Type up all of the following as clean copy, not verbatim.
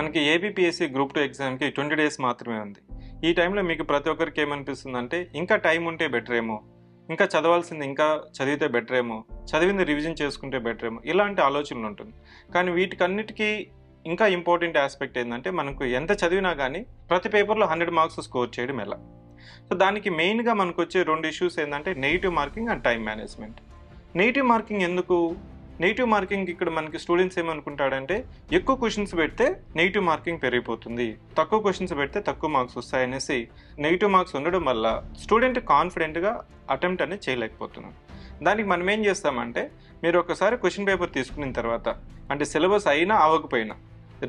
మనకి APPSC group 2 ఎగ్జామ్కి 20 days మాత్రమే ఉంది. ఈ టైంలో మీకు ప్రతి ఒక్కరికి ఏమనిపిస్తుందంటే ఇంకా టైం ఉంటే బెటర్ ఏమో, ఇంకా చదవాల్సింది ఇంకా చదివితే బెటర్ ఏమో, చదివింది రివిజన్ చేసుకుంటే బెటర్ ఏమో, ఇలాంటి ఆలోచనలు ఉంటుంది. కానీ వీటికన్నిటికీ ఇంకా ఇంపార్టెంట్ ఆస్పెక్ట్ ఏంటంటే మనకు ఎంత చదివినా కానీ ప్రతి పేపర్లో 100 మార్క్స్ స్కోర్ చేయడం ఎలా. సో దానికి మెయిన్గా మనకు వచ్చే 2 ఇష్యూస్ ఏంటంటే negative marking and time management. Negative marking ఎందుకు? నెగిటివ్ మార్కింగ్ ఇక్కడ మనకి స్టూడెంట్స్ ఏమనుకుంటాడంటే ఎక్కువ క్వశ్చన్స్ పెడితే నెగిటివ్ మార్కింగ్ పెరిగిపోతుంది, తక్కువ క్వశ్చన్స్ పెడితే తక్కువ మార్క్స్ వస్తాయనేసి నెగిటివ్ మార్క్స్ ఉండడం వల్ల స్టూడెంట్ కాన్ఫిడెంట్గా అటెంప్ట్ అనేది చేయలేకపోతున్నాం. దానికి మనం ఏం చేస్తామంటే మీరు ఒకసారి క్వశ్చన్ పేపర్ తీసుకున్న తర్వాత అంటే సిలబస్ అయినా అవ్వకపోయినా,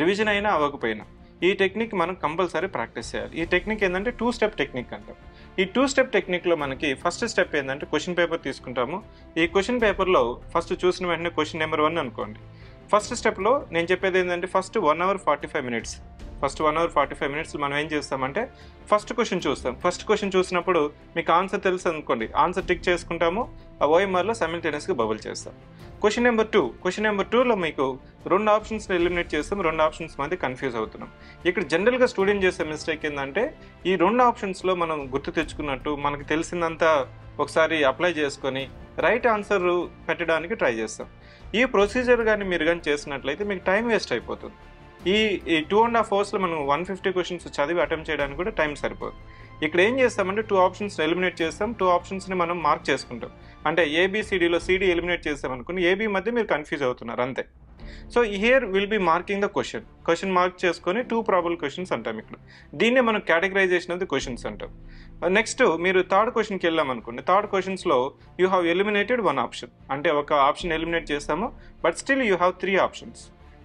రివిజన్ అయినా అవ్వకపోయినా ఈ టెక్నిక్ మనం కంపల్సరీ ప్రాక్టీస్ చేయాలి. ఈ టెక్నిక్ ఏంటంటే 2 స్టెప్ టెక్నిక్ అంటాం. ఈ 2 స్టెప్ టెక్నిక్లో మనకి ఫస్ట్ స్టెప్ ఏంటంటే క్వశ్చన్ పేపర్ తీసుకుంటాము. ఈ క్వశ్చన్ పేపర్లో ఫస్ట్ చూసిన వెంటనే క్వశ్చన్ నెంబర్ 1 అనుకోండి. ఫస్ట్ స్టెప్లో నేను చెప్పేది ఏంటంటే first 1 hour 45 minutes. First 1 hour 45 minutes మనం ఏం చేస్తామంటే ఫస్ట్ క్వశ్చన్ చూస్తాం. ఫస్ట్ క్వశ్చన్ చూసినప్పుడు మీకు ఆన్సర్ తెలుసు అనుకోండి, ఆన్సర్ టిక్ చేసుకుంటాము, ఆ ఓఎంఆర్లో సైమల్టేనియస్గా బబుల్ చేస్తాం. క్వశ్చన్ నెంబర్ 2లో మీకు 2 ఆప్షన్స్ని ఎలిమినేట్ చేస్తాం. 2 ఆప్షన్స్ మధ్య కన్ఫ్యూజ్ అవుతున్నాం. ఇక్కడ జనరల్గా స్టూడెంట్ చేసే మిస్టేక్ ఏంటంటే ఈ 2 ఆప్షన్స్లో మనం గుర్తు తెచ్చుకున్నట్టు మనకు తెలిసిందంతా ఒకసారి అప్లై చేసుకొని రైట్ ఆన్సర్ పెట్టడానికి ట్రై చేస్తాం. ఈ ప్రొసీజర్ కానీ మీరు కానీ చేసినట్లయితే మీకు టైం వేస్ట్ అయిపోతుంది. ఈ 2.5 hours మనం 150 క్వశ్చన్స్ చదివి అటెంప్ట్ చేయడానికి కూడా టైం సరిపోదు. ఇక్కడ ఏం చేస్తామంటే 2 ఆప్షన్స్ ఎలిమినేట్ చేస్తాం, 2 ఆప్షన్స్ని మనం మార్క్ చేసుకుంటాం. అంటే ఏబిసిడిలో సిడి ఎలిమినేట్ చేస్తామనుకుని ఏబి మధ్య మీరు కన్ఫ్యూజ్ అవుతున్నారు అంతే. So here will be marking the question mark చేసుకొని 2 ప్రాబబుల్ క్వశ్చన్స్ అంటాం. ఇక్కడ దీన్నే మనం కేటగరైజేషన్ ఆఫ్ ది క్వశ్చన్స్ అంటాం. నెక్స్ట్ మీరు థర్డ్ క్వశ్చన్కి వెళ్ళామనుకోండి. థర్డ్ క్వశ్చన్స్లో యూ హ్యావ్ ఎలిమినేటెడ్ 1 ఆప్షన్, అంటే ఒక ఆప్షన్ ఎలిమినేట్ చేస్తాము, but still you have 3 options.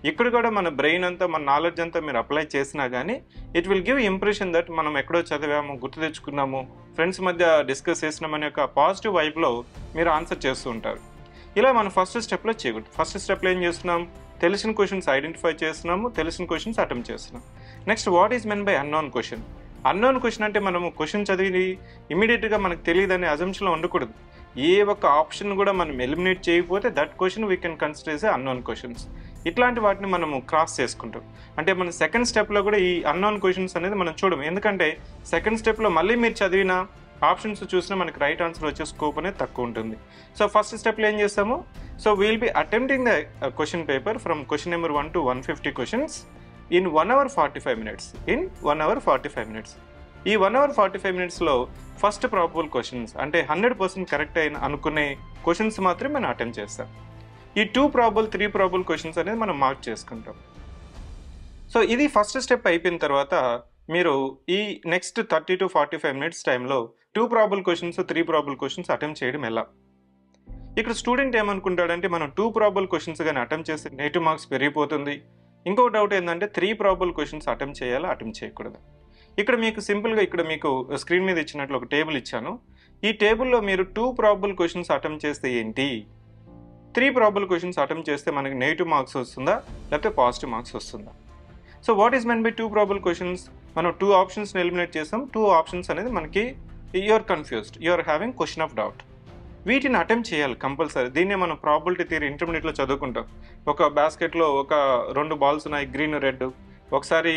ఇక్కడ కూడా మన బ్రెయిన్ అంతా, మన నాలెడ్జ్ అంతా మీరు అప్లై చేసినా కానీ it will give impression that మనం ఎక్కడో చదివాము, గుర్తు తెచ్చుకున్నాము, ఫ్రెండ్స్ మధ్య డిస్కస్ చేసినామనే ఒక పాజిటివ్ వైబ్లో మీరు ఆన్సర్ చేస్తూ ఉంటారు. ఇలా మనం ఫస్ట్ స్టెప్లో చేయకూడదు. ఫస్ట్ స్టెప్లో ఏం చేస్తున్నాం? తెలిసిన క్వశ్చన్స్ ఐడెంటిఫై చేస్తున్నాము, తెలిసిన క్వశ్చన్స్ అటెంప్ట్ చేస్తున్నాం. Next what is men by unknown question? Unknown question అంటే మనము క్వశ్చన్ చదివి ఇమీడియట్గా మనకు తెలియదనే అజంప్షన్లో ఉండకూడదు. ఏ ఒక్క ఆప్షన్ కూడా మనం ఎలిమినేట్ చేయకపోతే that question we can consider as unknown questions. ఇట్లాంటి వాటిని మనము క్రాస్ చేసుకుంటాం. అంటే మన సెకండ్ స్టెప్లో కూడా ఈ అన్నోన్ క్వశ్చన్స్ అనేది మనం చూడము. ఎందుకంటే సెకండ్ స్టెప్లో మళ్ళీ మీరు చదివిన ఆప్షన్స్ చూసినా మనకి రైట్ ఆన్సర్ వచ్చే స్కోప్ అనేది తక్కువ ఉంటుంది. సో ఫస్ట్ స్టెప్లో ఏం చేస్తాము? So we'll be attempting the question paper from question number 1 to 150 questions in 1 hour 45 minutes. ఈ 1 hour 45 minutesలో ఫస్ట్ ప్రాబబుల్ క్వశ్చన్స్ అంటే 100% కరెక్ట్ అయిన అనుకునే క్వశ్చన్స్ మాత్రమే మనం అటెంప్ట్ చేస్తాం. ఈ 2 ప్రాబబుల్ 3 ప్రాబబుల్ క్వశ్చన్స్ అనేది మనం మార్క్ చేసుకుంటాం. సో ఇది ఫస్ట్ స్టెప్ అయిపోయిన తర్వాత మీరు ఈ నెక్స్ట్ 30 to 45 minutes టైంలో 2 probable questions 3 probable questions attempt చేయడం ఎలా? ఇక్కడ స్టూడెంట్ ఏమనుకుంటాడంటే మనం 2 ప్రాబబుల్ క్వశ్చన్స్ కానీ అటెంప్ట్ చేస్తే నెగిటివ్ మార్క్స్ పెరిగిపోతుంది. ఇంకొక డౌట్ ఏంటంటే 3 ప్రాబబుల్ క్వశ్చన్స్ అటెంప్ట్ చేయాలా, అటెంప్ట్ చేయకూడదు? ఇక్కడ మీకు సింపుల్గా ఇక్కడ మీకు స్క్రీన్ మీద ఇచ్చినట్లు ఒక టేబుల్ ఇచ్చాను. ఈ టేబుల్లో మీరు 2 ప్రాబబుల్ క్వశ్చన్స్ అటెంప్ట్ చేస్తే ఏంటి, 3 ప్రాబబుల్ క్వశ్చన్స్ అటెంప్ట్ చేస్తే మనకి నెగిటివ్ మార్క్స్ వస్తుందా లేకపోతే పాజిటివ్ మార్క్స్ వస్తుందా? So what is meant by 2 probable questions? మనం 2 ఆప్షన్స్ని ఎలిమినేట్ చేస్తాం. 2 ఆప్షన్స్ అనేది మనకి you are confused, you are having question of doubt. వీటిని అటెంప్ట్ చేయాలి కంపల్సరీ. దీన్నే మనం ప్రాబబిలిటీ థియరీ ఇంటర్మీడియట్లో చదువుకుంటాం. ఒక బాస్కెట్లో ఒక 2 balls ఉన్నాయి, గ్రీన్ రెడ్. ఒకసారి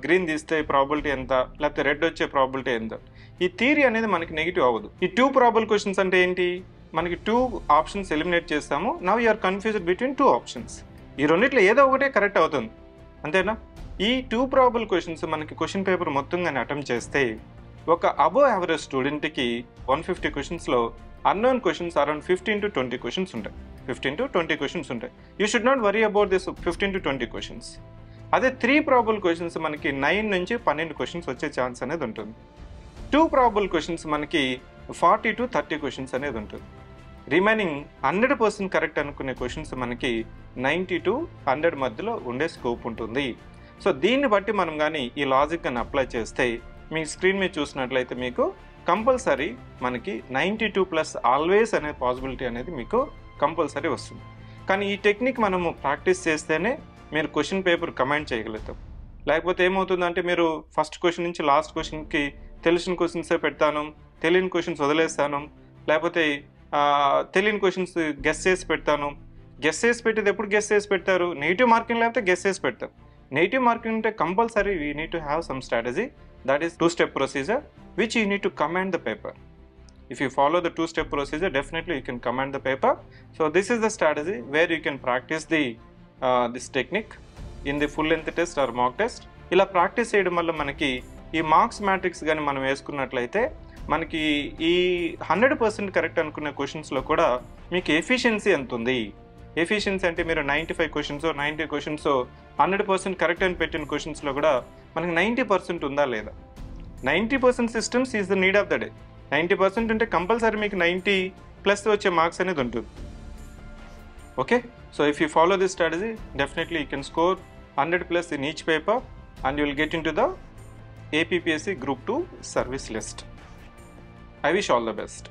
గ్రీన్ తీస్తే ప్రాబబిలిటీ ఎంత, లేకపోతే రెడ్ వచ్చే ప్రాబబిలిటీ ఎంత. ఈ థియరీ అనేది మనకి నెగిటివ్ అవ్వదు. ఈ 2 ప్రాబబుల్ క్వశ్చన్స్ అంటే ఏంటి? మనకి 2 ఆప్షన్స్ ఎలిమినేట్ చేస్తాము. Now you are confused between 2 options. ఈ రెండిట్లో ఏదో ఒకటే కరెక్ట్ అవుతుంది, అంతేనా? ఈ 2 ప్రాబబుల్ క్వశ్చన్స్ మనకి క్వశ్చన్ పేపర్ మొత్తంగానే అటెంప్ట్ చేస్తే ఒక అబోవ్ యావరేజ్ స్టూడెంట్కి 150 క్వశ్చన్స్లో unknown questions around 15 to 20 questions ఉంటాయి. 15 to 20 క్వశ్చన్స్ ఉంటాయి. You should not worry about this 15 to 20 questions. అదే 3 ప్రాబబుల్ క్వశ్చన్స్ మనకి 9 నుంచి 12 క్వశ్చన్స్ వచ్చే ఛాన్స్ అనేది ఉంటుంది. 2 ప్రాబబుల్ క్వశ్చన్స్ మనకి 40 to 30 క్వశ్చన్స్ అనేది ఉంటుంది. రిమైనింగ్ 100% కరెక్ట్ అనుకునే క్వశ్చన్స్ మనకి 90 to 100 మధ్యలో ఉండే స్కోప్ ఉంటుంది. సో దీన్ని బట్టి మనం కానీ ఈ లాజిక్ అని అప్లై చేస్తే మీ స్క్రీన్ మీద చూసినట్లయితే మీకు కంపల్సరీ మనకి 92+ ఆల్వేస్ అనే పాసిబిలిటీ అనేది మీకు కంపల్సరీ వస్తుంది. కానీ ఈ టెక్నిక్ మనము ప్రాక్టీస్ చేస్తేనే మీరు క్వశ్చన్ పేపర్ కమెంట్ చేయగలుగుతాం. లేకపోతే ఏమవుతుందంటే మీరు ఫస్ట్ క్వశ్చన్ నుంచి లాస్ట్ క్వశ్చన్కి తెలిసిన క్వశ్చన్సే పెడతాను, తెలియని క్వశ్చన్స్ వదిలేస్తాను, లేకపోతే తెలియని క్వశ్చన్స్ గెస్ చేసి పెడతాను. గెస్ చేసి పెట్టేది ఎప్పుడు గెస్ చేసి పెడతారు? నెగిటివ్ మార్కింగ్ లేకపోతే గెస్ చేసి పెడతాం. Native marking unte compulsory we need to have some strategy, that is two-step procedure which you need to comment the paper. If you follow the two-step procedure, definitely you can comment the paper. So this is the strategy where you can practice this technique in the full length test or mock test. ఇలా practice చేయడం వల్ల మనకి ఈ marks matrix కానీ మనం వేసుకున్నట్లయితే మనకి ఈ 100% కరెక్ట్ అనుకునే క్వశ్చన్స్లో కూడా మీకు ఎఫిషియన్సీ ఎంత ఉంది. ఎఫిషియన్సీ అంటే మీరు 95 క్వశ్చన్స్ 90 క్వశ్చన్స్ 100% కరెక్ట్ అని పెట్టిన క్వశ్చన్స్లో కూడా మనకి 90% ఉందా లేదా. 90% systems is the need of the day. 90% ఉంటే కంపల్సరీ మీకు 90+ వచ్చే మార్క్స్ అనేది ఉంటుంది. Okay, so if you follow this strategy definitely you can score 100+ in each paper and you will get into the APPSC Group 2 service list. I wish all the best.